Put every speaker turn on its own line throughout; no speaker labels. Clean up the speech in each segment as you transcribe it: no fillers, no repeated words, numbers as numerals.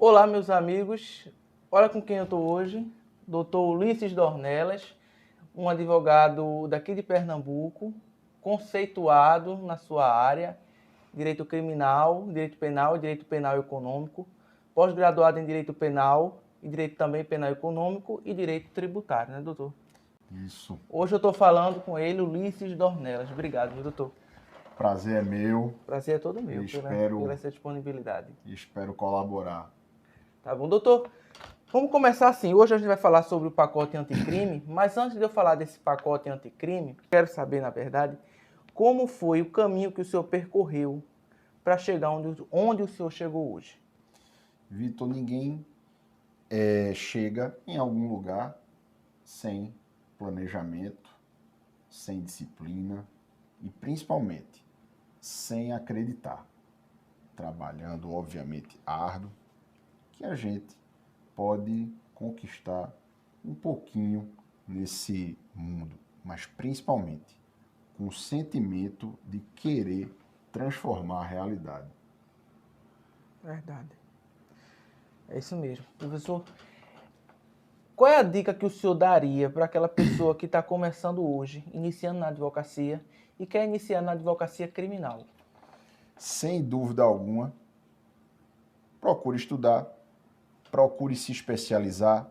Olá, meus amigos. Olha com quem eu estou hoje. Doutor Ulisses Dornelas, um advogado daqui de Pernambuco, conceituado na sua área, direito criminal, direito penal e econômico, pós-graduado em direito penal e direito também penal e econômico e direito tributário, né, doutor?
Isso.
Hoje eu estou falando com ele, Ulisses Dornelas. Obrigado, meu doutor.
Prazer é meu.
Prazer é todo meu
Eu
pela essa disponibilidade.
espero colaborar.
Tá bom, doutor? Vamos começar assim. Hoje a gente vai falar sobre o pacote anticrime, mas antes de eu falar desse pacote anticrime, quero saber, na verdade, como foi o caminho que o senhor percorreu para chegar onde o senhor chegou hoje.
Vitor, ninguém chega em algum lugar sem planejamento, sem disciplina e principalmente sem acreditar. Trabalhando, obviamente, árduo, que a gente pode conquistar um pouquinho nesse mundo, mas principalmente com o sentimento de querer transformar a realidade.
Verdade. É isso mesmo. Professor, qual é a dica que o senhor daria para aquela pessoa que está começando hoje, iniciando na advocacia e quer iniciar na advocacia criminal?
Sem dúvida alguma, procure estudar, procure se especializar,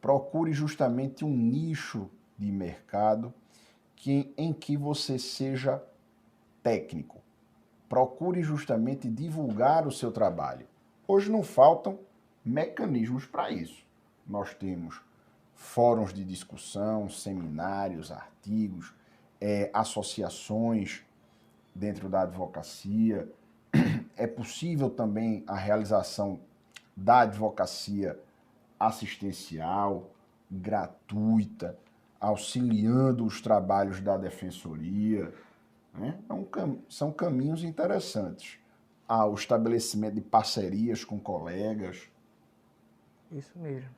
procure justamente um nicho de mercado em que você seja técnico. Procure justamente divulgar o seu trabalho. Hoje não faltam mecanismos para isso. Nós temos fóruns de discussão, seminários, artigos, associações dentro da advocacia. É possível também a realização da advocacia assistencial, gratuita, auxiliando os trabalhos da defensoria. Né? São caminhos interessantes. Há o estabelecimento de parcerias com colegas.
Isso mesmo.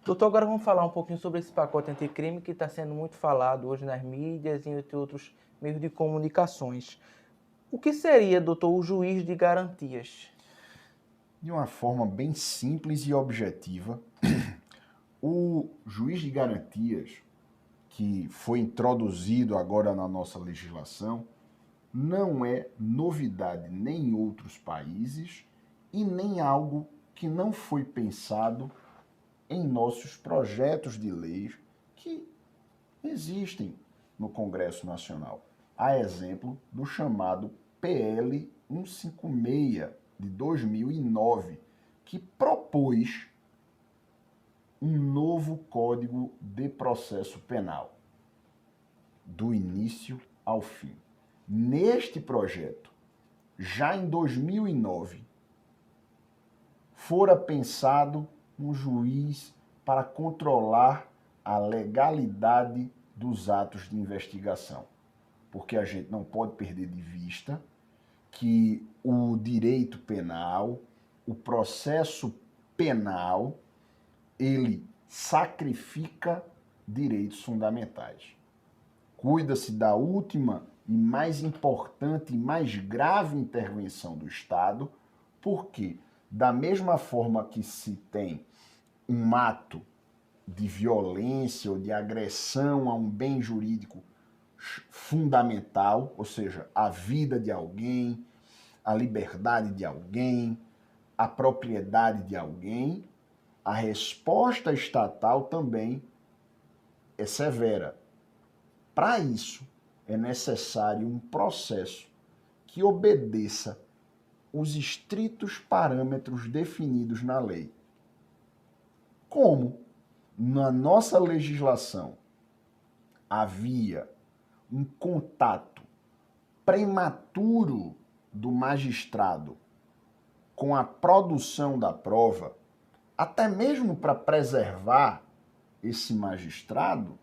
Doutor, agora vamos falar um pouquinho sobre esse pacote anticrime que está sendo muito falado hoje nas mídias e entre outros meios de comunicações. O que seria, doutor, o juiz de garantias?
De uma forma bem simples e objetiva, o juiz de garantias, que foi introduzido agora na nossa legislação, não é novidade nem em outros países e nem algo que não foi pensado em nossos projetos de leis que existem no Congresso Nacional. A exemplo do chamado PL 156 de 2009, que propôs um novo Código de Processo Penal, do início ao fim. Neste projeto, já em 2009, fora pensado um juiz para controlar a legalidade dos atos de investigação. Porque a gente não pode perder de vista que o direito penal, o processo penal, ele sacrifica direitos fundamentais. Cuida-se da última e mais importante e mais grave intervenção do Estado, porque da mesma forma que se tem um ato de violência ou de agressão a um bem jurídico fundamental, ou seja, a vida de alguém, a liberdade de alguém, a propriedade de alguém, a resposta estatal também é severa. Para isso, é necessário um processo que obedeça os estritos parâmetros definidos na lei. Como na nossa legislação havia um contato prematuro do magistrado com a produção da prova, até mesmo para preservar esse magistrado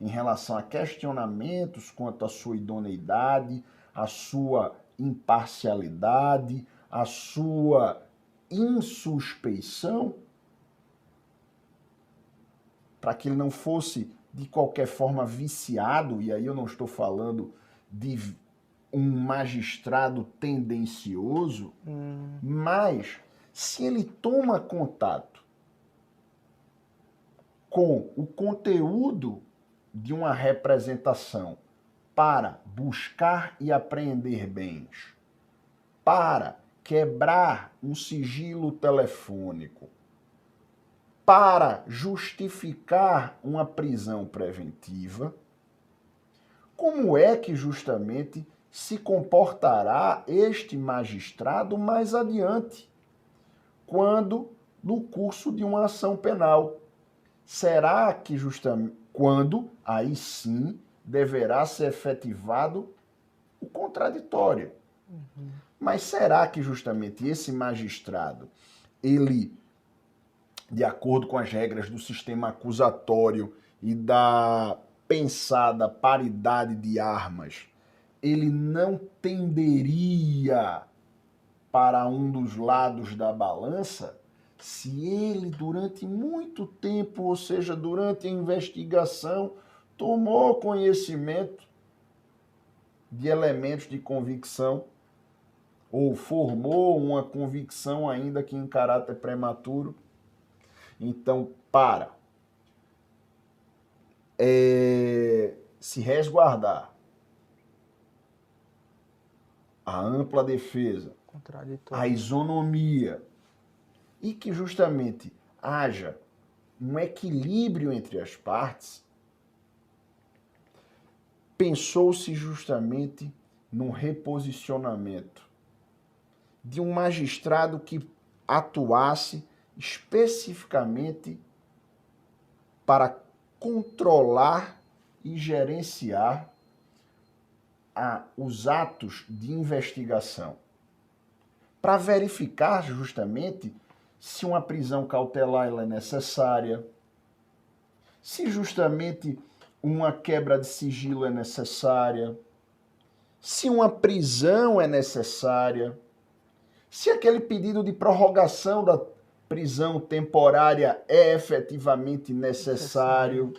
em relação a questionamentos quanto à sua idoneidade, à sua imparcialidade, à sua insuspeição, para que ele não fosse de qualquer forma viciado, e aí eu não estou falando de um magistrado tendencioso, mas Se ele toma contato com o conteúdo de uma representação para buscar e apreender bens, para quebrar um sigilo telefônico, para justificar uma prisão preventiva, como é que justamente se comportará este magistrado mais adiante, quando no curso de uma ação penal? Será que justamente quando aí sim deverá ser efetivado o contraditório? Mas será que justamente esse magistrado, ele, de acordo com as regras do sistema acusatório e da pensada paridade de armas, ele não tenderia para um dos lados da balança se ele, durante muito tempo, ou seja, durante a investigação, tomou conhecimento de elementos de convicção ou formou uma convicção, ainda que em caráter prematuro? Então, para se resguardar a ampla defesa, a isonomia, e que justamente haja um equilíbrio entre as partes, pensou-se justamente no reposicionamento de um magistrado que atuasse especificamente para controlar e gerenciar os atos de investigação, para verificar justamente se uma prisão cautelar é necessária, se justamente uma quebra de sigilo é necessária, se uma prisão é necessária, se aquele pedido de prorrogação da prisão temporária é efetivamente necessário,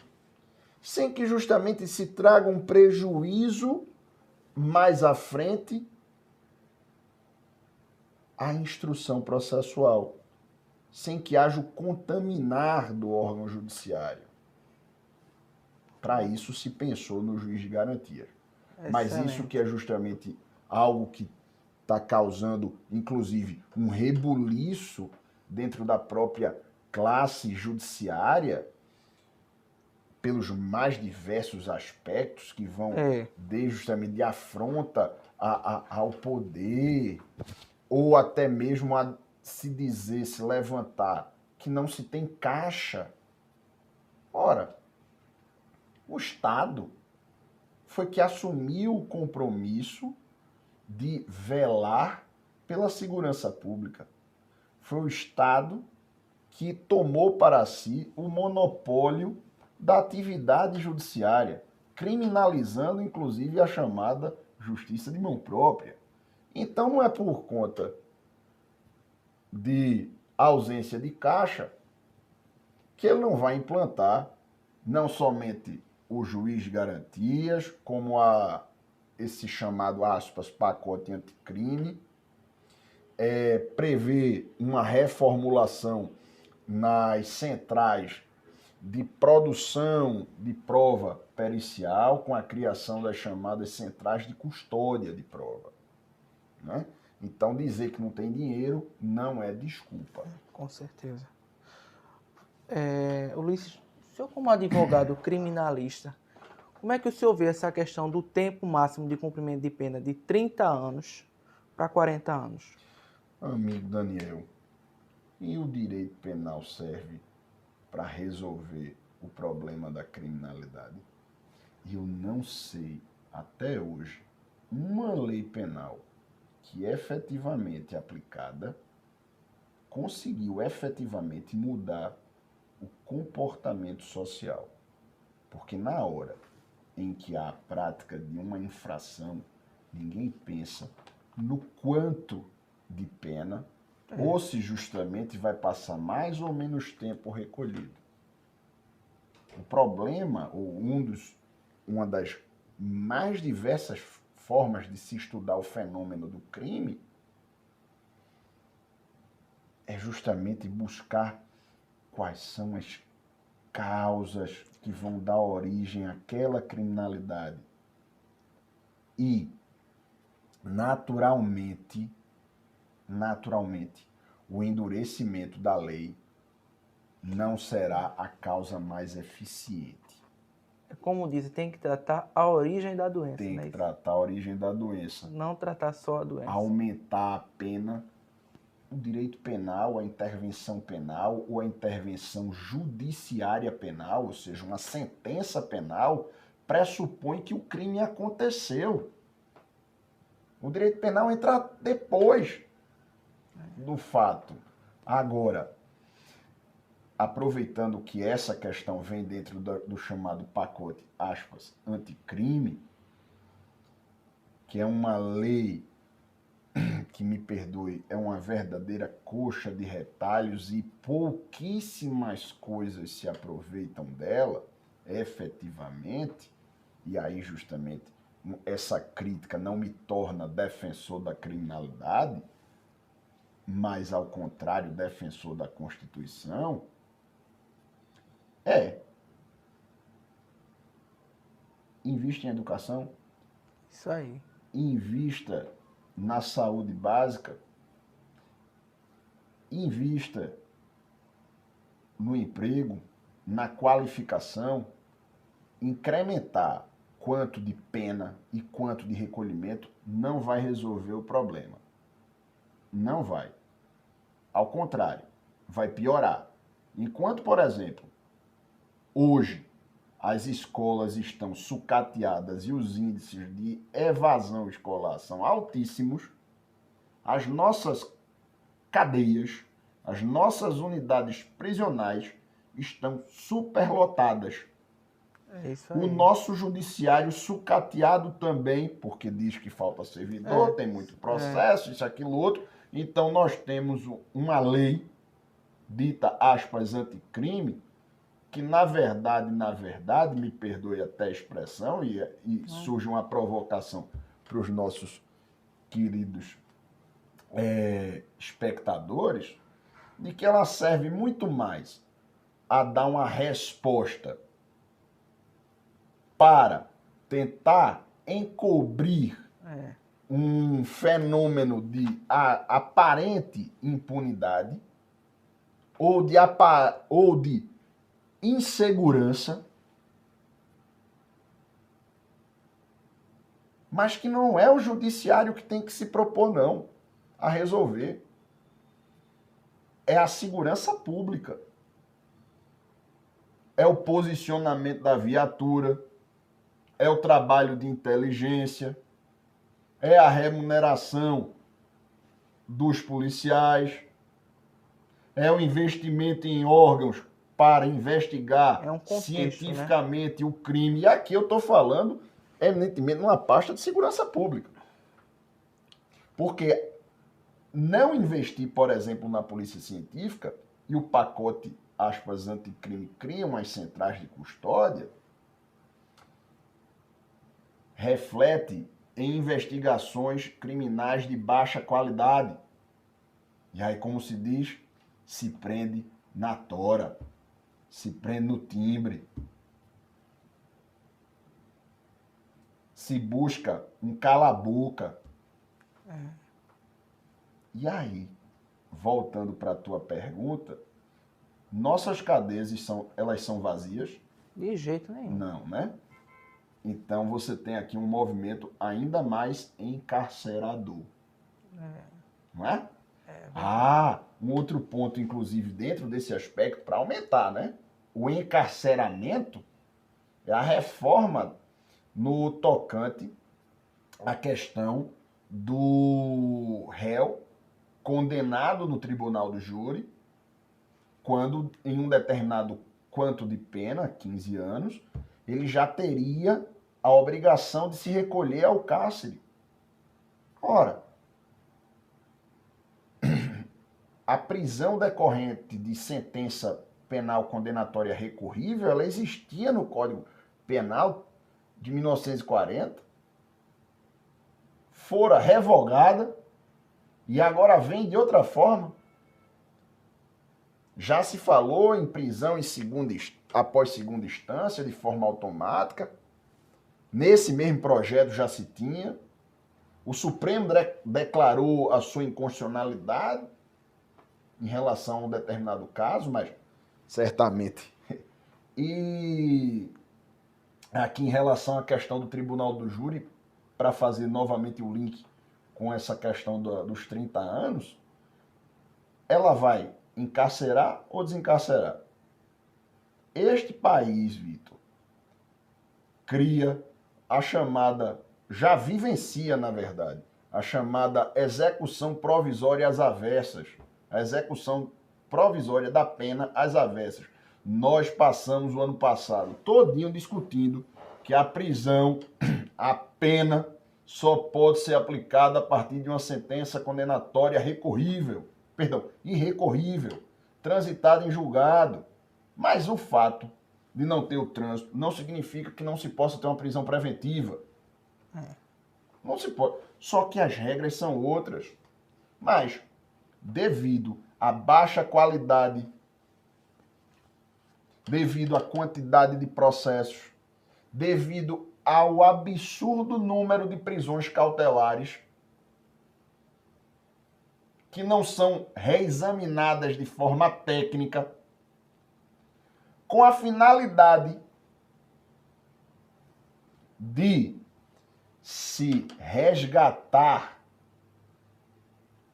sem que justamente se traga um prejuízo mais à frente à instrução processual, sem que haja o contaminar do órgão judiciário. Para isso se pensou no juiz de garantia. Excelente. Mas isso que é justamente algo que está causando, inclusive, um rebuliço dentro da própria classe judiciária, pelos mais diversos aspectos que vão desde justamente de afronta ao poder, ou até mesmo a se dizer, se levantar, que não se tem caixa. Ora, o Estado foi que assumiu o compromisso de velar pela segurança pública. Foi o Estado que tomou para si o monopólio da atividade judiciária, criminalizando inclusive a chamada justiça de mão própria. Então não é por conta de ausência de caixa que ele não vai implantar não somente o juiz de garantias, como esse chamado, aspas, pacote anticrime, prevê uma reformulação nas centrais de produção de prova pericial, com a criação das chamadas centrais de custódia de prova, né? Então, dizer que não tem dinheiro não é desculpa.
Com certeza. Ulisses, o senhor como advogado criminalista, como é que o senhor vê essa questão do tempo máximo de cumprimento de pena de 30 anos para 40 anos?
Amigo Daniel, e o direito penal serve para resolver o problema da criminalidade? E eu não sei, até hoje, uma lei penal que efetivamente aplicada conseguiu efetivamente mudar o comportamento social. Porque na hora em que há a prática de uma infração, ninguém pensa no quanto de pena ou se justamente vai passar mais ou menos tempo recolhido. O problema, ou uma das mais diversas formas de se estudar o fenômeno do crime, é justamente buscar quais são as causas que vão dar origem àquela criminalidade. E, naturalmente, o endurecimento da lei não será a causa mais eficiente.
É como dizem, tem que tratar a origem da doença.
Tem
né?
que tratar a origem da doença.
Não tratar só a doença.
Aumentar a pena, o direito penal, a intervenção penal ou a intervenção judiciária penal, ou seja, uma sentença penal, pressupõe que o crime aconteceu. O direito penal entra depois do fato. Agora, aproveitando que essa questão vem dentro do chamado pacote, aspas, anticrime, que é uma lei que, me perdoe, é uma verdadeira coxa de retalhos e pouquíssimas coisas se aproveitam dela, efetivamente, e aí justamente essa crítica não me torna defensor da criminalidade, mas ao contrário, defensor da Constituição, invista em educação,
Isso aí.
invista na saúde básica, invista no emprego, na qualificação, incrementar quanto de pena e quanto de recolhimento não vai resolver o problema. Não vai. Ao contrário, vai piorar. Enquanto, por exemplo, hoje as escolas estão sucateadas e os índices de evasão escolar são altíssimos, as nossas cadeias, as nossas unidades prisionais estão superlotadas.
É isso aí.
O nosso judiciário sucateado também, porque diz que falta servidor, tem muito processo, isso, aquilo, outro. Então nós temos uma lei, dita aspas, anticrime, que na verdade, me perdoe até a expressão, e surge uma provocação para os nossos queridos espectadores, de que ela serve muito mais a dar uma resposta para tentar encobrir um fenômeno de aparente impunidade ou de insegurança, mas que não é o judiciário que tem que se propor, não, a resolver. É a segurança pública. É o posicionamento da viatura, é o trabalho de inteligência, é a remuneração dos policiais, é o investimento em órgãos para investigar cientificamente, né, o crime. E aqui eu estou falando, eminentemente, numa pasta de segurança pública. Porque não investir, por exemplo, na polícia científica, e o pacote, aspas, anticrime criam as centrais de custódia, reflete em investigações criminais de baixa qualidade. E aí, como se diz, se prende na tora, se prende no timbre, se busca um cala-boca. E aí, voltando para a tua pergunta, nossas cadeias elas são vazias?
De jeito nenhum.
Não, né? Então você tem aqui um movimento ainda mais encarcerador. Não é? Um outro ponto, inclusive, dentro desse aspecto, para aumentar, né? O encarceramento é a reforma no tocante à questão do réu condenado no tribunal do júri, quando em um determinado quanto de pena, 15 anos, ele já teria a obrigação de se recolher ao cárcere. Ora, a prisão decorrente de sentença penal condenatória recorrível, ela existia no Código Penal de 1940, fora revogada e agora vem de outra forma. Já se falou em prisão após segunda instância, de forma automática. Nesse mesmo projeto já se tinha. O Supremo declarou a sua inconstitucionalidade em relação a um determinado caso, mas certamente. E aqui em relação à questão do Tribunal do Júri, para fazer novamente o link com essa questão dos 30 anos, ela vai encarcerar ou desencarcerar? Este país, Vitor, cria a chamada, já vivencia, na verdade, a chamada execução provisória às avessas, a execução provisória da pena às avessas. Nós passamos o ano passado todinho discutindo que a prisão, a pena, só pode ser aplicada a partir de uma sentença condenatória irrecorrível, transitada em julgado. Mas o fato de não ter o trânsito não significa que não se possa ter uma prisão preventiva. Não se pode. Só que as regras são outras. Mas, devido à baixa qualidade, devido à quantidade de processos, devido ao absurdo número de prisões cautelares que não são reexaminadas de forma técnica, com a finalidade de se resgatar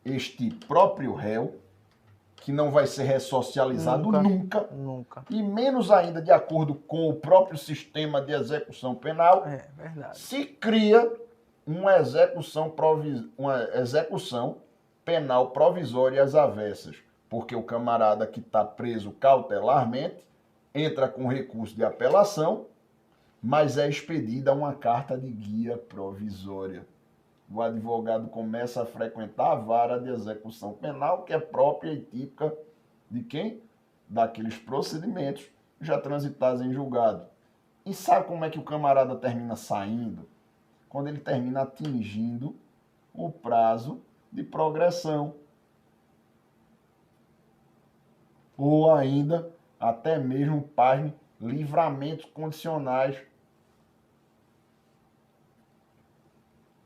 este próprio réu, que não vai ser ressocializado nunca, e menos ainda de acordo com o próprio sistema de execução penal, se cria uma execução penal provisória às avessas, porque o camarada que está preso cautelarmente entra com recurso de apelação, mas é expedida uma carta de guia provisória. O advogado começa a frequentar a vara de execução penal, que é própria e típica de quem? Daqueles procedimentos já transitados em julgado. E sabe como é que o camarada termina saindo? Quando ele termina atingindo o prazo de progressão. Ou ainda, até mesmo, pasme, livramentos condicionais.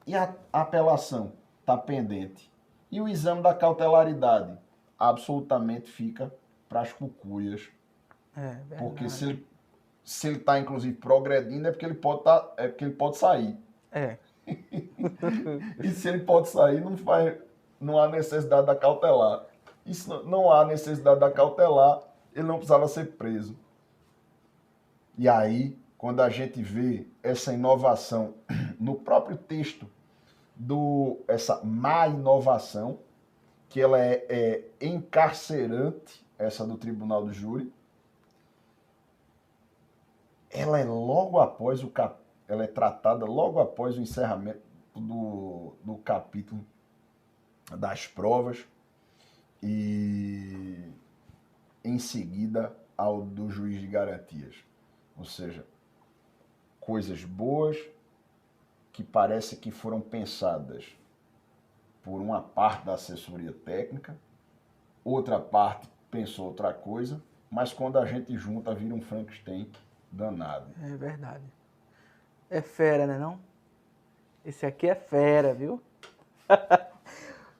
E a apelação está pendente. E o exame da cautelaridade absolutamente fica para as cucuias. Porque se ele está, inclusive, progredindo, é porque ele pode sair. E se ele pode sair, não há necessidade da cautelar. E se não há necessidade da cautelar, ele não precisava ser preso. E aí, quando a gente vê essa inovação no próprio texto, essa má inovação, que ela é encarcerante, essa do Tribunal do Júri, ela é tratada logo após o encerramento do capítulo das provas e em seguida ao do juiz de garantias. Ou seja, coisas boas que parece que foram pensadas por uma parte da assessoria técnica, outra parte pensou outra coisa, mas quando a gente junta, vira um Frankenstein danado.
É verdade. É fera, né não? Esse aqui é fera, viu?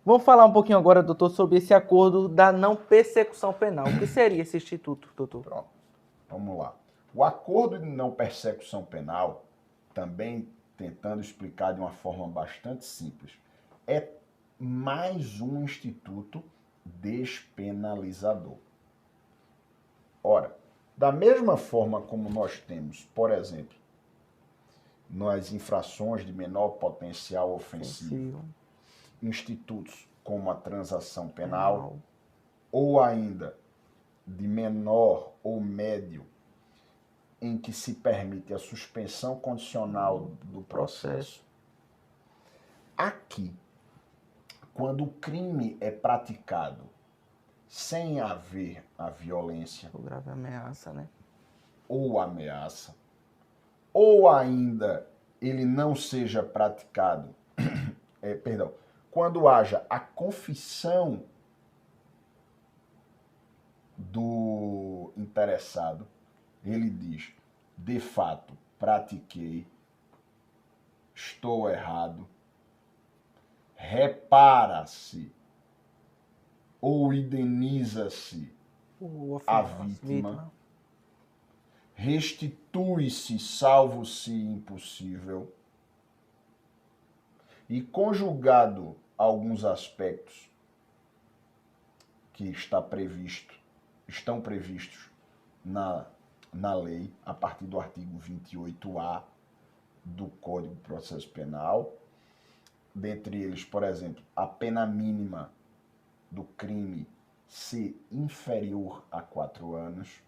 Vamos falar um pouquinho agora, doutor, sobre esse acordo da não persecução penal. O que seria esse instituto, doutor?
Pronto, vamos lá. O acordo de não persecução penal, também tentando explicar de uma forma bastante simples, é mais um instituto despenalizador. Ora, da mesma forma como nós temos, por exemplo, nas infrações de menor potencial ofensivo, institutos como a transação penal, ou ainda de menor ou médio, em que se permite a suspensão condicional do processo. Aqui, quando o crime é praticado sem haver a violência,
ou grave ameaça, né?
Ou ameaça, ou ainda ele não seja praticado, quando haja a confissão do interessado, ele diz: de fato, pratiquei, estou errado, repara-se ou indeniza-se a vítima, restitui-se salvo-se impossível, e conjugado alguns aspectos que estão previstos na lei, a partir do artigo 28A do Código de Processo Penal, dentre eles, por exemplo, a pena mínima do crime ser inferior a 4 anos,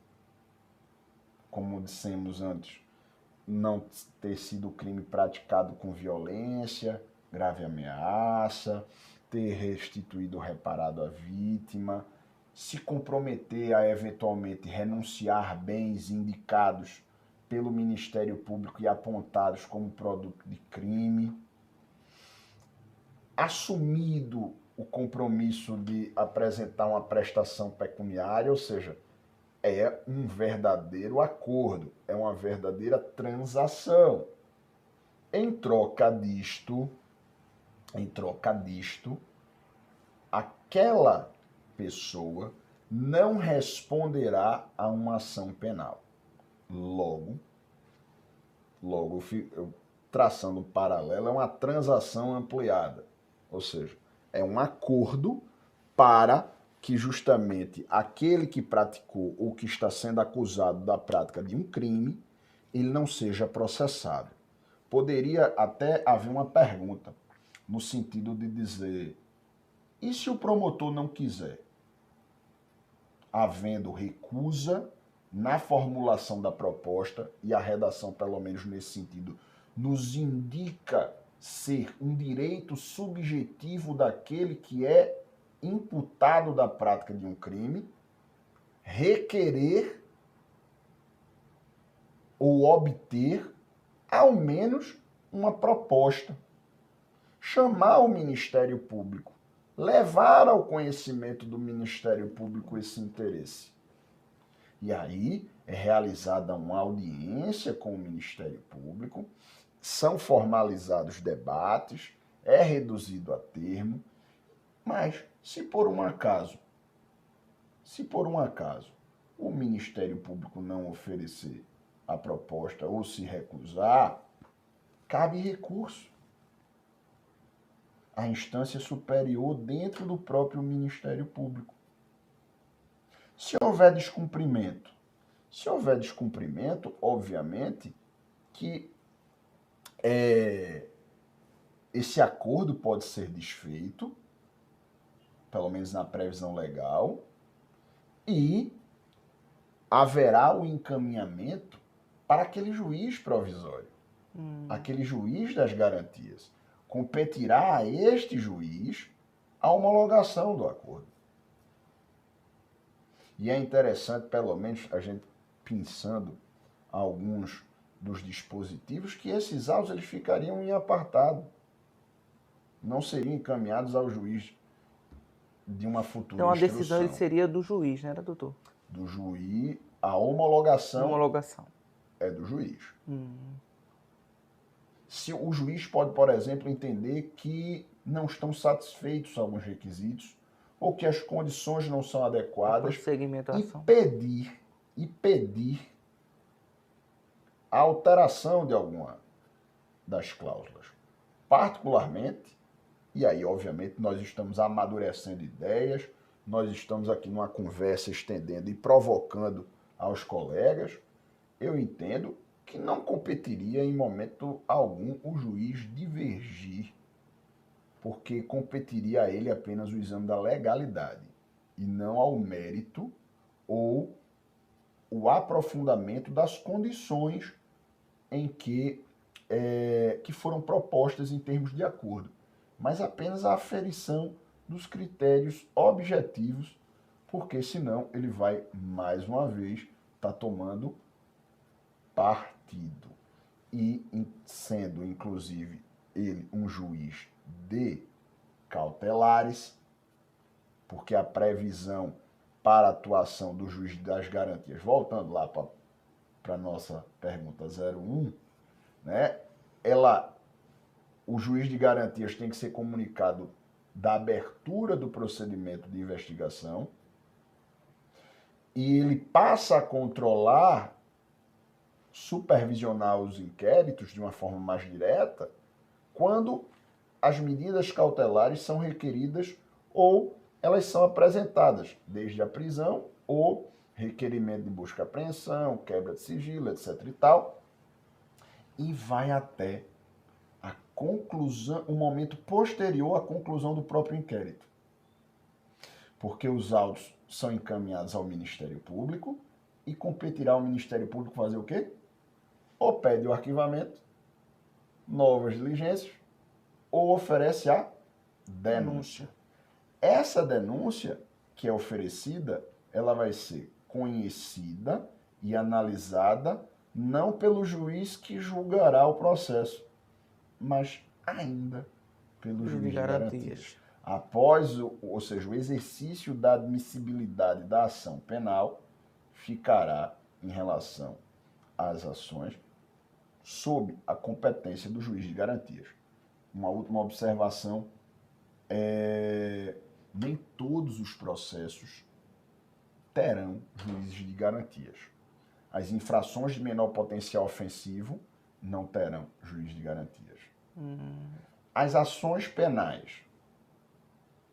como dissemos antes, não ter sido crime praticado com violência, grave ameaça, ter restituído ou reparado a vítima, se comprometer a eventualmente renunciar bens indicados pelo Ministério Público e apontados como produto de crime, assumido o compromisso de apresentar uma prestação pecuniária, ou seja, é um verdadeiro acordo, é uma verdadeira transação. Em troca disto, aquela pessoa não responderá a uma ação penal. Logo, traçando um paralelo, é uma transação ampliada. Ou seja, é um acordo para que justamente aquele que praticou ou que está sendo acusado da prática de um crime, ele não seja processado. Poderia até haver uma pergunta, no sentido de dizer: e se o promotor não quiser? Havendo recusa na formulação da proposta, e a redação, pelo menos nesse sentido, nos indica ser um direito subjetivo daquele que é imputado da prática de um crime, requerer ou obter ao menos uma proposta, chamar o Ministério Público, levar ao conhecimento do Ministério Público esse interesse. E aí é realizada uma audiência com o Ministério Público, são formalizados debates, é reduzido a termo, mas se por um acaso o Ministério Público não oferecer a proposta ou se recusar, cabe recurso à instância superior dentro do próprio Ministério Público. Se houver descumprimento, obviamente que esse acordo pode ser desfeito, pelo menos na previsão legal, e haverá o encaminhamento para aquele juiz provisório, aquele juiz das garantias. Competirá a este juiz a homologação do acordo. E é interessante, pelo menos, a gente pensando alguns dos dispositivos, que esses autos eles ficariam em apartado. Não seriam encaminhados ao juiz de uma futura
Então a
instrução.
decisão ele seria do juiz, né, doutor?
Do juiz, a homologação é do juiz. Se o juiz pode, por exemplo, entender que não estão satisfeitos alguns requisitos ou que as condições não são adequadas e pedir a alteração de alguma das cláusulas. Particularmente, e aí, obviamente, nós estamos amadurecendo ideias, nós estamos aqui numa conversa estendendo e provocando aos colegas, eu entendo que não competiria em momento algum o juiz divergir, porque competiria a ele apenas o exame da legalidade e não ao mérito ou o aprofundamento das condições em que foram propostas em termos de acordo, mas apenas a aferição dos critérios objetivos, porque senão ele vai, mais uma vez, estar tomando partido. E sendo, inclusive, ele um juiz de cautelares, porque a previsão para a atuação do juiz das garantias, voltando lá para a nossa pergunta 01, né, o juiz de garantias tem que ser comunicado da abertura do procedimento de investigação e ele passa a controlar, supervisionar os inquéritos de uma forma mais direta quando as medidas cautelares são requeridas ou elas são apresentadas, desde a prisão ou requerimento de busca e apreensão, quebra de sigilo, etc. e tal, e vai até a conclusão, o momento posterior à conclusão do próprio inquérito. Porque os autos são encaminhados ao Ministério Público e competirá ao Ministério Público fazer o quê? Ou pede o arquivamento, novas diligências, ou oferece a denúncia. Essa denúncia que é oferecida, ela vai ser conhecida e analisada não pelo juiz que julgará o processo, mas ainda pelo juiz de garantias. Após, ou seja, o exercício da admissibilidade da ação penal, ficará em relação às ações sob a competência do juiz de garantias. Uma última observação nem todos os processos terão juízes de garantias. As infrações de menor potencial ofensivo não terão juiz de garantias. As ações penais,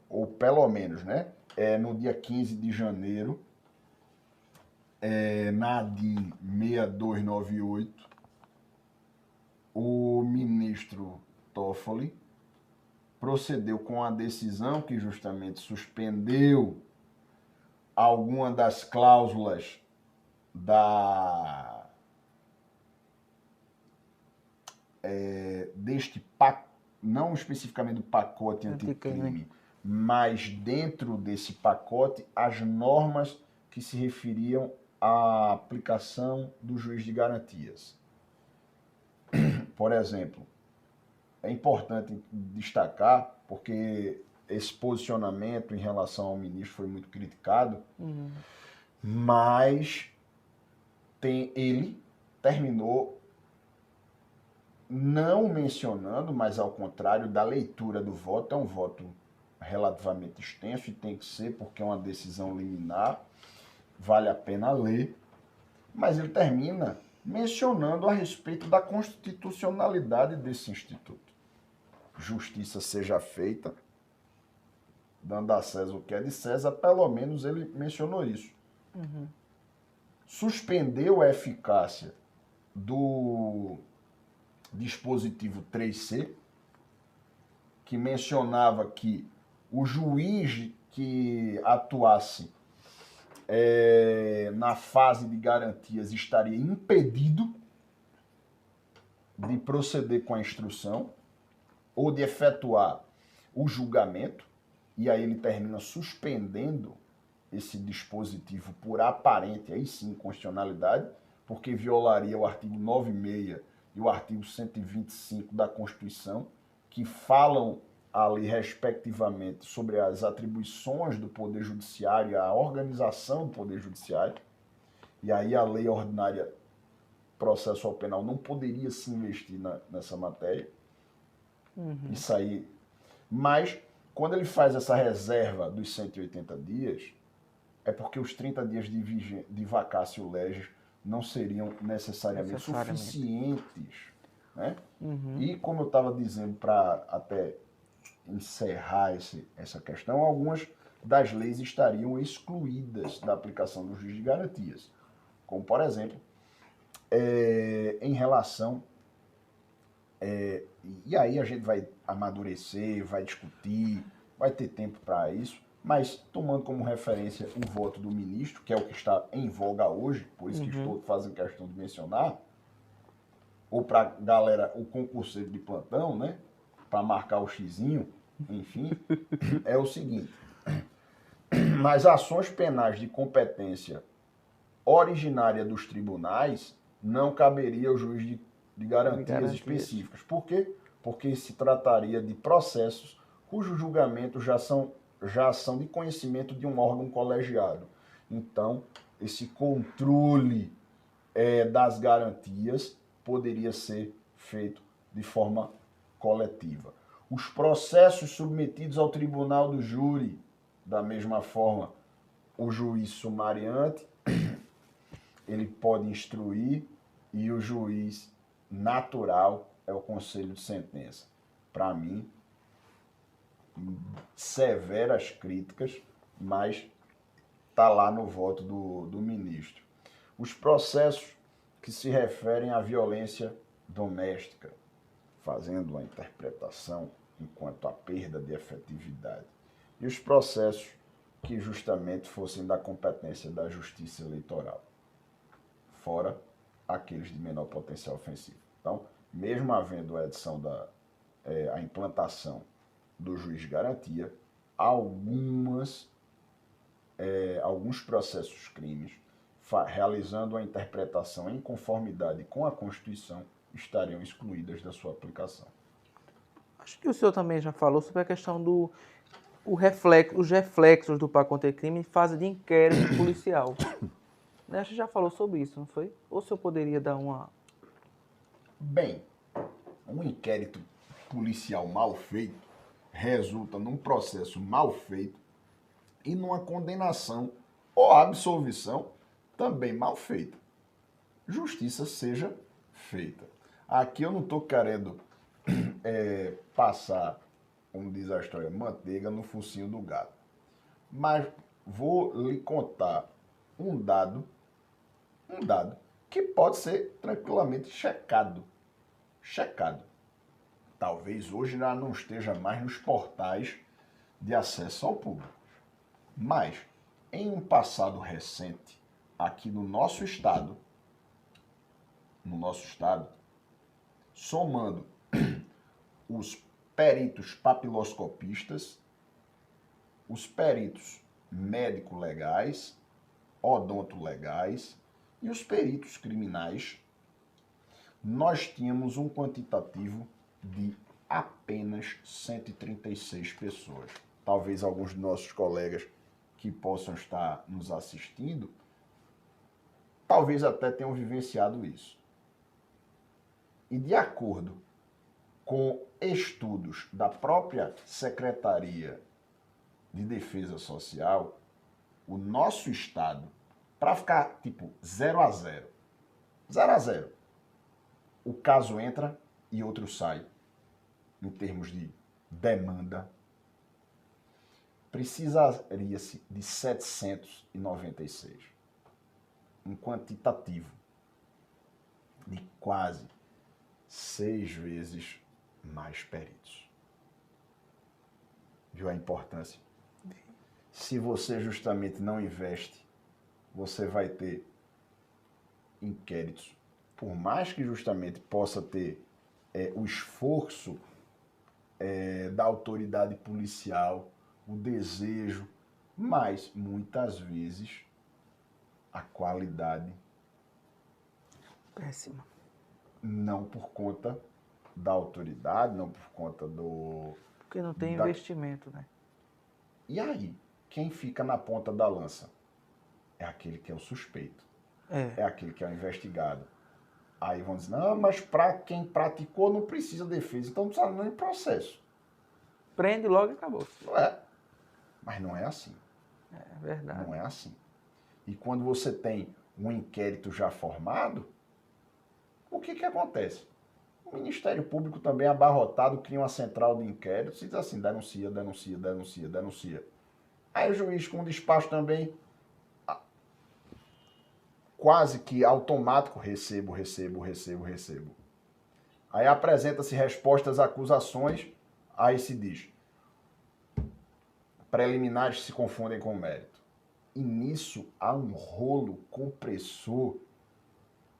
ou pelo menos, né, no dia 15 de janeiro, na ADIM 6298, o ministro Toffoli procedeu com a decisão que justamente suspendeu alguma das cláusulas deste pacote, não especificamente do pacote anticrime, mas dentro desse pacote as normas que se referiam à aplicação do juiz de garantias. Por exemplo, é importante destacar, porque esse posicionamento em relação ao ministro foi muito criticado, mas ele terminou não mencionando, mas ao contrário da leitura do voto, é um voto relativamente extenso e tem que ser porque é uma decisão liminar, vale a pena ler, mas ele termina mencionando a respeito da constitucionalidade desse instituto. Justiça seja feita, dando a César o que é de César, pelo menos ele mencionou isso. Suspendeu a eficácia do dispositivo 3C, que mencionava que o juiz que atuasse na fase de garantias estaria impedido de proceder com a instrução ou de efetuar o julgamento, e aí ele termina suspendendo esse dispositivo por aparente, aí sim, inconstitucionalidade, porque violaria o artigo 96 e o artigo 125 da Constituição, que falam ali, respectivamente, sobre as atribuições do Poder Judiciário e a organização do Poder Judiciário. E aí a lei ordinária processual penal não poderia se investir nessa matéria. Isso aí. Mas, quando ele faz essa reserva dos 180 dias, é porque os 30 dias de vacatio legis não seriam necessariamente suficientes. Né? E, como eu estava dizendo, para até encerrar essa questão, algumas das leis estariam excluídas da aplicação do juiz de garantias. Como, por exemplo, em relação... e aí a gente vai amadurecer, vai discutir, vai ter tempo para isso, mas tomando como referência o voto do ministro, que é o que está em voga hoje, por isso que estou fazendo questão de mencionar, ou para a galera, o concurseiro de plantão, né, para marcar o xizinho, enfim, é o seguinte: nas ações penais de competência originária dos tribunais, não caberia o juiz de garantias específicas. Por quê? Porque se trataria de processos cujos julgamentos já são de conhecimento de um órgão colegiado. Então, esse controle das garantias poderia ser feito de forma coletiva. Os processos submetidos ao tribunal do júri, da mesma forma, o juiz sumariante, ele pode instruir e o juiz natural é o conselho de sentença. Para mim, severas críticas, mas está lá no voto do ministro. Os processos que se referem à violência doméstica, fazendo uma interpretação enquanto à perda de efetividade. E os processos que justamente fossem da competência da justiça eleitoral, fora aqueles de menor potencial ofensivo. Então, mesmo havendo a edição a implantação do juiz de garantia, alguns processos crimes, realizando a interpretação em conformidade com a Constituição, estariam excluídas da sua aplicação.
Acho que o senhor também já falou sobre a questão os reflexos do Pacto contra o crime em fase de inquérito policial. Acho que já falou sobre isso, não foi? Ou o senhor poderia dar uma...
Bem, um inquérito policial mal feito resulta num processo mal feito e numa condenação ou absolvição também mal feita. Justiça seja feita. Aqui eu não estou querendo passar, como diz a história, manteiga no focinho do gato. Mas vou lhe contar um dado que pode ser tranquilamente checado. Talvez hoje já não esteja mais nos portais de acesso ao público. Mas, em um passado recente, aqui no nosso estado, somando os peritos papiloscopistas, os peritos médico-legais, odonto-legais e os peritos criminais, nós tínhamos um quantitativo de apenas 136 pessoas. Talvez alguns de nossos colegas que possam estar nos assistindo, talvez até tenham vivenciado isso. E de acordo com estudos da própria Secretaria de Defesa Social, o nosso estado, para ficar tipo 0 a 0, o caso entra e outro sai, em termos de demanda, precisaria-se de 796. Um quantitativo de quase 6 vezes mais peritos. Viu a importância? Se você justamente não investe, você vai ter inquéritos, por mais que justamente possa ter o esforço da autoridade policial, o desejo, mas muitas vezes a qualidade
péssima.
Não por conta da autoridade, não por conta
porque não tem investimento, né?
E aí, quem fica na ponta da lança? É aquele que é o suspeito. É aquele que é o investigado. Aí vão dizer, não, mas para quem praticou não precisa de defesa, então não precisa nem processo.
Prende logo e acabou.
Não é. Mas não é assim.
É verdade.
Não é assim. E quando você tem um inquérito já formado, o que acontece? O Ministério Público também abarrotado cria uma central de inquéritos e diz assim, denuncia. Aí o juiz com despacho também quase que automático, recebo. Aí apresenta-se respostas às acusações, aí se diz, preliminares se confundem com mérito. E nisso há um rolo compressor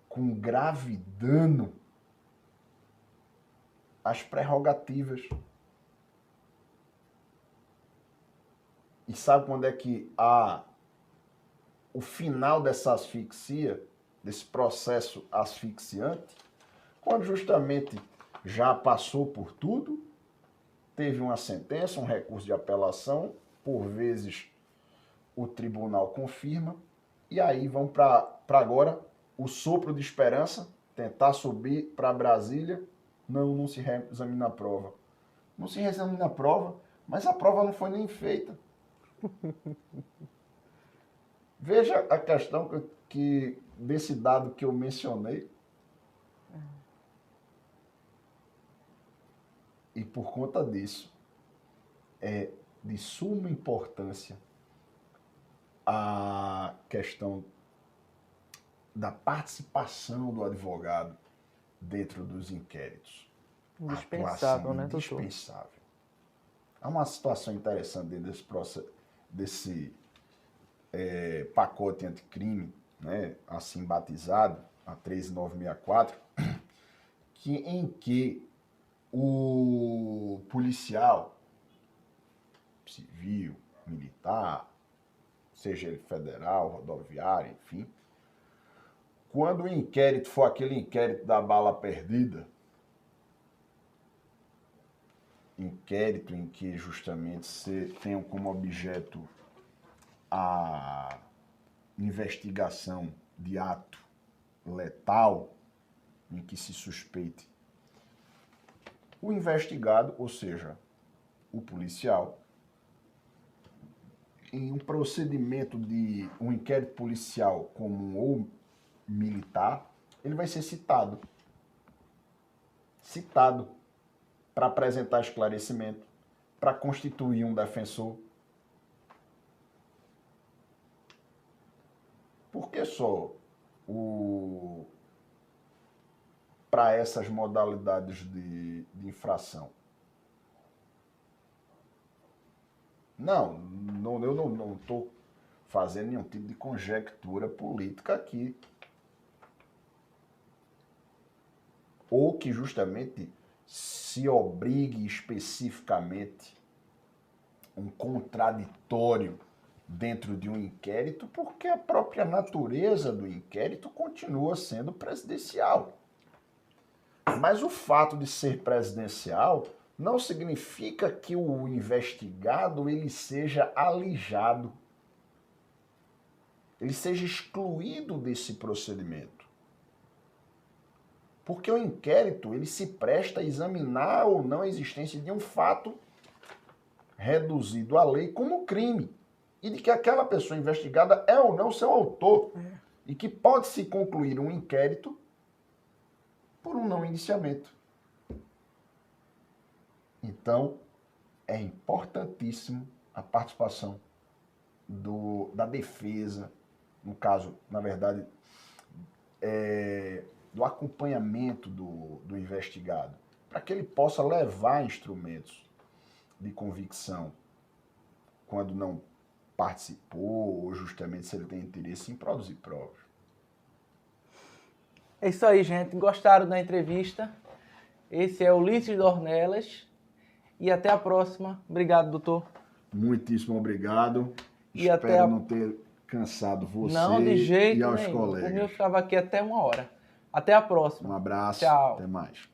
com grave dano às prerrogativas. E sabe quando é que há o final dessa asfixia, desse processo asfixiante? Quando justamente já passou por tudo, teve uma sentença, um recurso de apelação, por vezes o tribunal confirma, e aí vão para agora o sopro de esperança, tentar subir para Brasília. Não se reexamina a prova. Não se reexamina a prova, mas a prova não foi nem feita. Veja a questão que desse dado que eu mencionei. E por conta disso, é de suma importância a questão da participação do advogado dentro dos inquéritos.
Indispensável, né, doutor?
Indispensável. Há uma situação interessante dentro desse processo, desse pacote anticrime, né, assim batizado, a 13964, em que o policial civil, militar, seja ele federal, rodoviário, enfim, quando o inquérito for aquele inquérito da bala perdida, inquérito em que justamente se tenham como objeto a investigação de ato letal em que se suspeite o investigado, ou seja, o policial, em um procedimento de um inquérito policial comum ou militar, ele vai ser citado para apresentar esclarecimento, para constituir um defensor. Por que só para essas modalidades de infração? Eu não estou fazendo nenhum tipo de conjectura política aqui. Ou que justamente se obrigue especificamente um contraditório dentro de um inquérito, porque a própria natureza do inquérito continua sendo presidencial. Mas o fato de ser presidencial não significa que o investigado ele seja alijado, ele seja excluído desse procedimento. Porque o inquérito ele se presta a examinar ou não a existência de um fato reduzido à lei como crime, e de que aquela pessoa investigada é ou não seu autor, e que pode-se concluir um inquérito por um não indiciamento. Então, é importantíssimo a participação da defesa, no caso, na verdade, do acompanhamento do investigado, para que ele possa levar instrumentos de convicção quando não participou, ou justamente se ele tem interesse em produzir provas.
É isso aí, gente. Gostaram da entrevista? Esse é o Ulisses Dornelas. E até a próxima. Obrigado, doutor.
Muitíssimo obrigado.
E
Espero não ter cansado você
não, de jeito
e aos
nenhum.
colegas.
O meu ficava aqui até 1 hora. Até a próxima.
Um abraço.
Tchau.
Até mais.